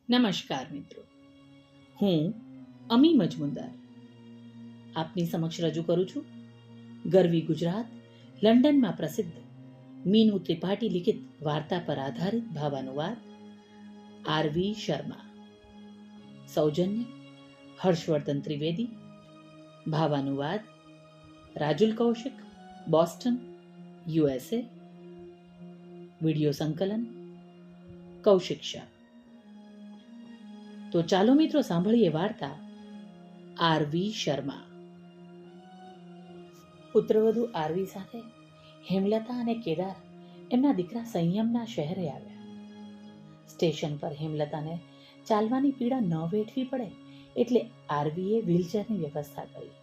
નમસ્કાર મિત્રો, હું અમી મજમુદાર આપની સમક્ષ રજૂ કરું છું ગરવી ગુજરાત લંડનમાં પ્રસિદ્ધ મીનુ ત્રિપાઠી લિખિત વાર્તા પર આધારિત ભાવાનુવાદ આરવી શર્મા. સૌજન્ય હર્ષવર્ધન ત્રિવેદી. ભાવાનુવાદ Rajul Kaushik, Boston, USA. Video સંકલન કૌશિક શાહ. તો ચાલો મિત્રો સાંભળીએ વાર્તા આરવી શર્મા. પુત્રવધુ આરવી સાથે હેમલતા અને કેદાર એમના દીકરા સંયમના શહેરે આવ્યા. સ્ટેશન પર હેમલતાને ચાલવાની પીડા ન વેઠવી પડે એટલે આરવીએ વ્હીલચેરની વ્યવસ્થા કરી.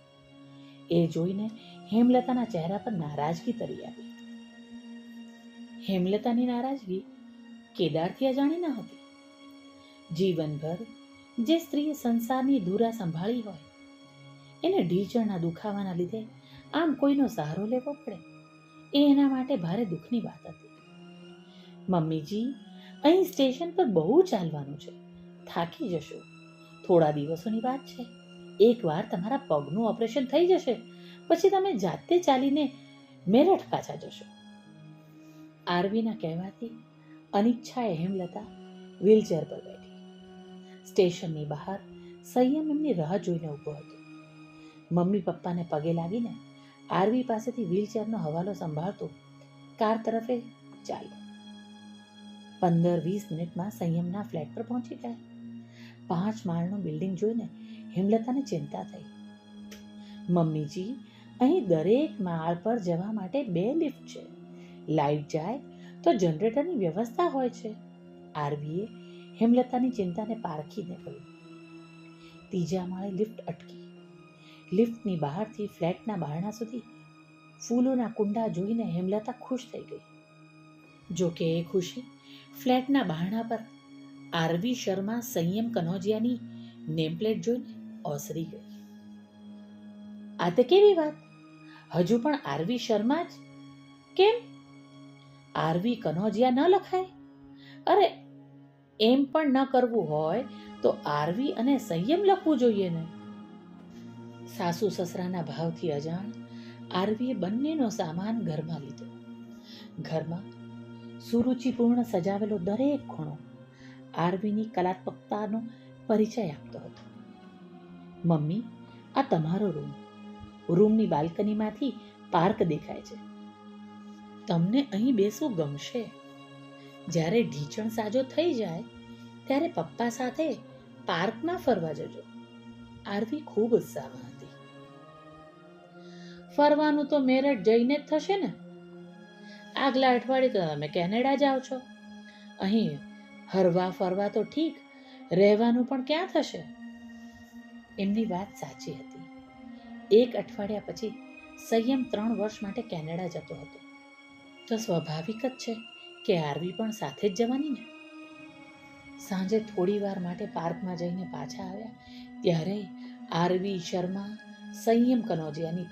એ જોઈને હેમલતાના ચહેરા પર નારાજગી તરી આવી. હેમલતાની નારાજગી કેદારથી અજાણી ન હતી. જીવનભર જે સ્ત્રીએ સંસારની ધૂરા સંભાળી હોય એને ઢીચણના દુખાવાના લીધે આમ કોઈનો સહારો લેવો પડે એ એના માટે ભારે દુઃખની વાત હતી. મમ્મીજી, અહીં સ્ટેશન પર બહુ ચાલવાનું છે, થાકી જશો. થોડા દિવસોની વાત છે. એકવાર તમારા પગનું ઓપરેશન થઈ જશે પછી તમે જાતે ચાલીને મેરઠ પાછા જશો. આરવીના કહેવાથી અનિચ્છાએ હેમલતા વ્હીલચેર પર બેઠી. સ્ટેશનની બહાર સંયમ એમની રાહ જોઈને ઊભો હતો. મમ્મી પપ્પાને પગે લાગીને આરવી પાસેથી વ્હીલચેરનો હવાલો સંભાળતો કાર તરફે ચાલ્યો. 15-20 મિનિટમાં સંયમના ફ્લેટ પર પહોંચી ગયા. 5 માળનું બિલ્ડિંગ જોઈને હેમલતાને ચિંતા થઈ. મમ્મીજી, અહીં દરેક માળ પર જવા માટે 2 લિફ્ટ છે. લાઇટ જાય તો જનરેટરની વ્યવસ્થા હોય છે. આરવીએ હેમલતાની ચિંતાને પારખીને કહ્યું. ત્રીજા માળે લિફ્ટ અટકી. લિફ્ટની બહારથી ફ્લેટના બારણા સુધી ફૂલોના કુંડા જોઈને હેમલતા ખુશ થઈ ગઈ. જોકે એ ખુશી ફ્લેટના બારણા પર આરવી શર્મા સંયમ કનોજિયાની નેમપ્લેટ જોઈને ઓસરી ગઈ. આ તે કેવી વાત? હજુ પણ આરવી શર્મા જ કેમ? આરવી કનોજિયા ન લખાય? અરે, એમ પણ ન કરવું હોય તો આરવી અને સંયમ લખવું જોઈએ ને. સાસુ સસરાના ભાવથી અજાણ આરવીએ બંનેનો સામાન ઘરમાં લીધો. ઘરમાં સુરુચિપૂર્ણ સજાવેલો દરેક ખૂણો આરવીની કલાત્મકતાનો પરિચય આપતો હતો. મમ્મી, આ તમારો રૂમ. રૂમની બાલ્કનીમાંથી પાર્ક દેખાય છે. તમને અહીં બેસવું ગમશે. જ્યારે ઢીચણ સાજો થઈ જાય ત્યારે પપ્પા સાથે પાર્કમાં ફરવા જજો. આરવી ખૂબ ઉત્સાહમાં હતી. ફરવાનું તો મેરઠ જઈને જ થશે ને. આગલા અઠવાડિયે તો તમે કેનેડા જાઓ છો. અહીં હરવા ફરવા તો ઠીક, રહેવાનું પણ ક્યાં થશે? એમની વાત સાચી હતી. 1 અઠવાડિયા પછી સંયમ 3 વર્ષ માટે કેનેડા જતો હતો. તો સ્વાભાવિક જ છે કે આરવી પણ સાથે જ જવાની ને. સાંજે થોડી વાર માટે પાર્કમાં જઈને પાછા આવ્યા ત્યારે આરવી શર્મા સંયમ કનોજિયાની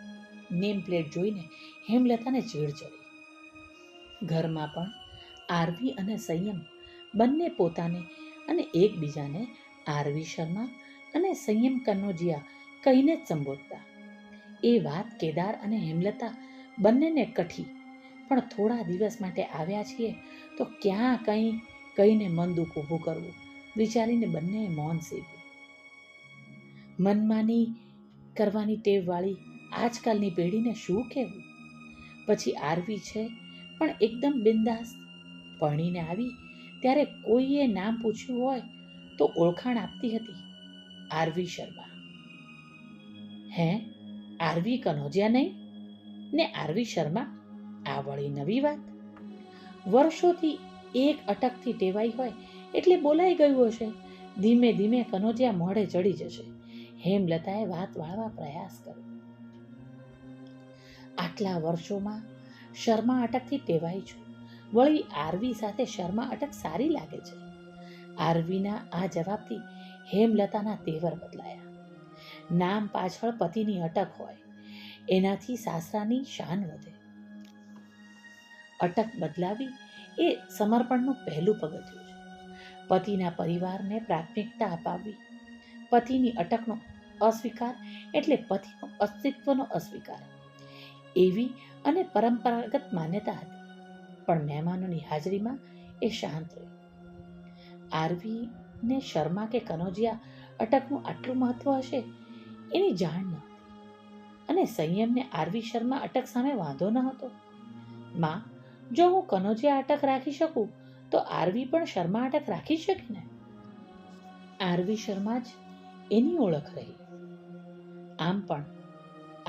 નેમ પ્લેટ જોઈને હેમલતાને ચીડ ચડી. ઘરમાં પણ આરવી અને સંયમ બંને પોતાને અને એકબીજાને આરવી શર્મા અને સંયમ કનોજિયા કહીને જ સંબોધતા. એ વાત કેદાર અને હેમલતા બંનેને કઠી. પણ થોડા દિવસ માટે આવ્યા છીએ તો ક્યાં કહીને મન દુઃખ ઊભું કરવું વિચારીને બંનેએ મૌન સેવ્યું. મનમાની કરવાની ટેવવાળી આજકાલની પેઢીને શું કહેવું? પછી આરવી છે પણ એકદમ બિંદાસ. પરણીને આવી ત્યારે કોઈએ નામ પૂછ્યું હોય તો ઓળખાણ આપતી હતી, આરવી શર્મા. હે, આરવી કનોજિયા નહીં ને આરવી શર્મા? આ વળી નવી વાત. વર્ષોથી એક અટકથી ટેવાઈ હોય એટલે બોલાઈ ગયું હશે. ધીમે ધીમે કનોજિયા મોઢે ચડી જશે. હેમલતાએ વાત વાળવા પ્રયાસ કર્યો. આટલા વર્ષોમાં શર્મા અટકથી ટેવાઈ છું. વળી આરવી સાથે શર્મા અટક સારી લાગે છે. આરવીના આ જવાબથી હેમલતાના તેવર બદલાયા. નામ પાછળ પતિની અટક હોય એનાથી સાસરાની શાન વધે. અટક બદલાવી એ સમર્પણનું પહેલું પગથિયું છે. પતિના પરિવારને પ્રાથમિકતા અપાવવી, પતિની અટકનો અસ્વીકાર એટલે પતિનો અસ્તિત્વનો અસ્વીકાર, એવી અને પરંપરાગત માન્યતા હતી. પણ મહેમાનોની હાજરીમાં એ શાંત રહ્યો. આરવીને શર્મા કે કનોજિયા અટકનું આટલું મહત્વ હશે એની જાણ ન હતી, અને સંયમને આરવી શર્મા અટક સામે વાંધો ન હતો. માં, જો હું કનોજિયા અટક રાખી શકું તો આરવી પણ શર્મા અટક રાખી શકે ને? આરવી શર્મા જ એની ઓળખ રહી. આમ પણ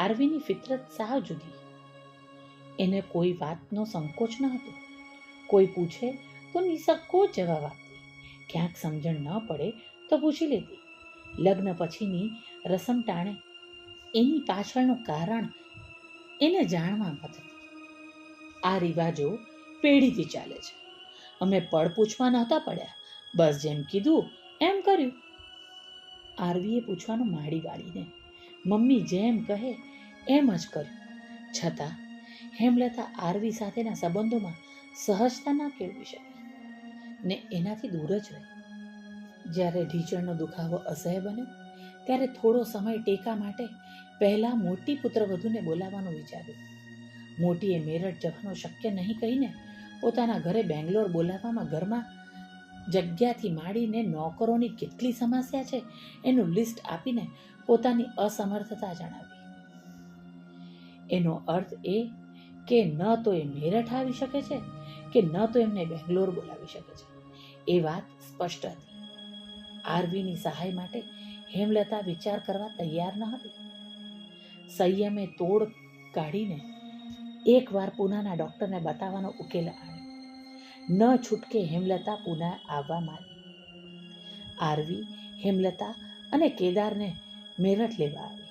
આરવીની ફિતરત સાવ જુદી. એને કોઈ વાતનો સંકોચ ન હતો. કોઈ પૂછે તો નિસંકોચ જવાબ આપતી. ક્યાંક સમજણ ન પડે તો પૂછી લેતી. લગ્ન પછીની રસમ ટાણે એની પાછળનું કારણ એને જાણવા મથતી. આ રિવાજો પેઢીથી ચાલે છે. અમે પડ પૂછવા નહોતા પડ્યા, બસ જેમ કીધું એમ કર્યું. આરવીએ પૂછવાનું માડી વાળીને મમ્મી જેમ કહે એમ જ કર્યું. છતાં હેમલતા આરવી સાથેના સંબંધોમાં સહજતા ના કેળવી શકી ને એનાથી દૂર જ રહી. જ્યારે ઢીચણનો દુખાવો અસહ્ય બન્યો ત્યારે થોડો સમય ટેકા માટે પહેલા મોટી પુત્રવધૂને બોલાવવાનું વિચાર્યું. મોટીએ મેરઠ જવાનું શક્ય નહીં કહીને પોતાના ઘરે બેંગ્લોર બોલાવવામાં ઘરમાં જગ્યાથી માંડીને નોકરોની કેટલી સમસ્યા છે એનું લિસ્ટ આપીને પોતાની અસમર્થતા જણાવી. એનો અર્થ એ કે ન તો એ મેરઠ આવી શકે છે કે ન તો એમને બેંગ્લોર બોલાવી શકે છે. એ વાત સ્પષ્ટ હતી. આરવીની સહાય માટે હેમલતા વિચાર કરવા તૈયાર ન હતી. સંયમે તોડ કાઢીને એકવાર પૂનાના ડૉક્ટરને બતાવવાનો ઉકેલ આણ્યો. ન છૂટકે હેમલતા પૂના આવવા માંડી. આરવી, હેમલતા અને કેદારને મેરઠ લેવા આવી.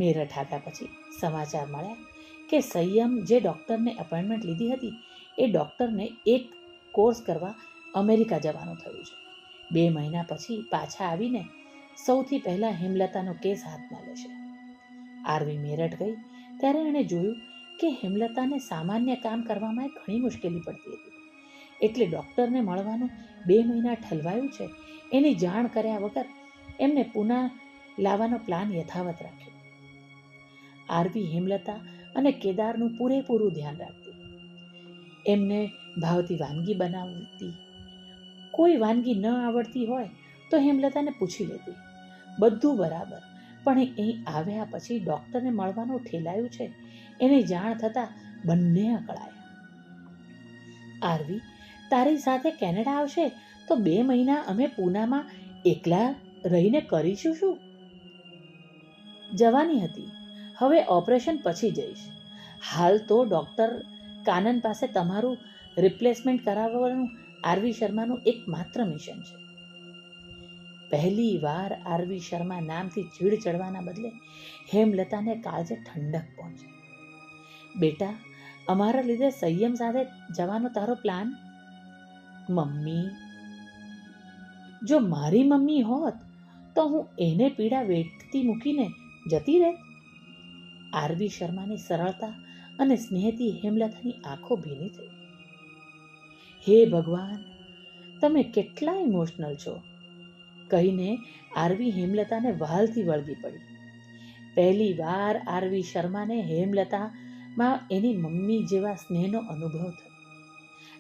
મેરઠ આવ્યા પછી સમાચાર મળ્યા કે સંયમ જે ડૉક્ટરને અપોઇન્ટમેન્ટ લીધી હતી એ ડૉક્ટરને એક કોર્સ કરવા અમેરિકા જવાનું થયું છે. 2 મહિના પછી પાછા આવીને સૌથી પહેલાં હેમલતાનો કેસ હાથમાં લેશે. આરવી મેરઠ ગઈ ત્યારે એણે જોયું કે હેમલતાને સામાન્ય કામ કરવામાં ઘણી મુશ્કેલી પડતી હતી. એટલે ડૉક્ટરને મળવાનું 2 મહિના ઠલવાયું છે એની જાણ કર્યા વગર એમને પૂના લાવવાનો પ્લાન યથાવત રાખ્યો. આરવી હેમલતા અને કેદારનું પૂરેપૂરું ધ્યાન રાખતી. એમને ભાવતી વાનગી બનાવતી. કોઈ વાનગી ન આવડતી હોય તો હેમલતાને પૂછી લેતી. બધું બરાબર, પણ અહીં આવ્યા પછી ડૉક્ટરને મળવાનું ઠેલાયું છે એની જાણ થતાં બંને અકળાયા. આરવી, તારી સાથે કેનેડા આવશે તો 2 મહિના અમે પૂનામાં એકલા રહીને કરીશું શું? જવાની હતી, હવે ઓપરેશન પછી જઈશ. હાલ તો ડૉક્ટર કાનન પાસે તમારું રિપ્લેસમેન્ટ કરાવવાનું આરવી શર્માનું એકમાત્ર મિશન છે. પહેલી વાર આરવી શર્મા નામથી ચીડ ચડવાના બદલે હેમલતાને કાળજે ઠંડક પહોંચી. બેટા, અમારા લીધે સંયમ સાથે જવાનો તારો પ્લાન? મમ્મી, જો મારી મમ્મી હોત તો હું એને પીડા વેઠતી મૂકીને જતી રહેત. આરવી શર્માની સરળતા અને સ્નેહથી હેમલતાની આંખો ભીની થઈ. હે ભગવાન, તમે કેટલા ઇમોશનલ છો કહીને આરવી હેમલતાને વહાલથી વળગી પડી. પહેલી વાર આરવી શર્માને હેમલતામાં એની મમ્મી જેવા સ્નેહનો અનુભવ થયો.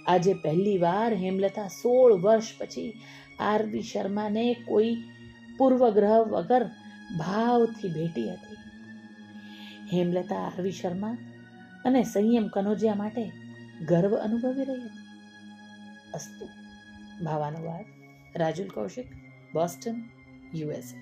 આજે પહેલી વાર હેમલતા 16 વર્ષ પછી આરવી શર્માને કોઈ પૂર્વગ્રહ વગર ભાવથી ભેટી હતી. હેમલતા આરવી શર્મા અને સંયમ કનોજિયા માટે ગર્વ અનુભવી રહી હતી. અસ્તુ. ભાવાનુવાદ રાજુલ કૌશિક, બોસ્ટન, USA.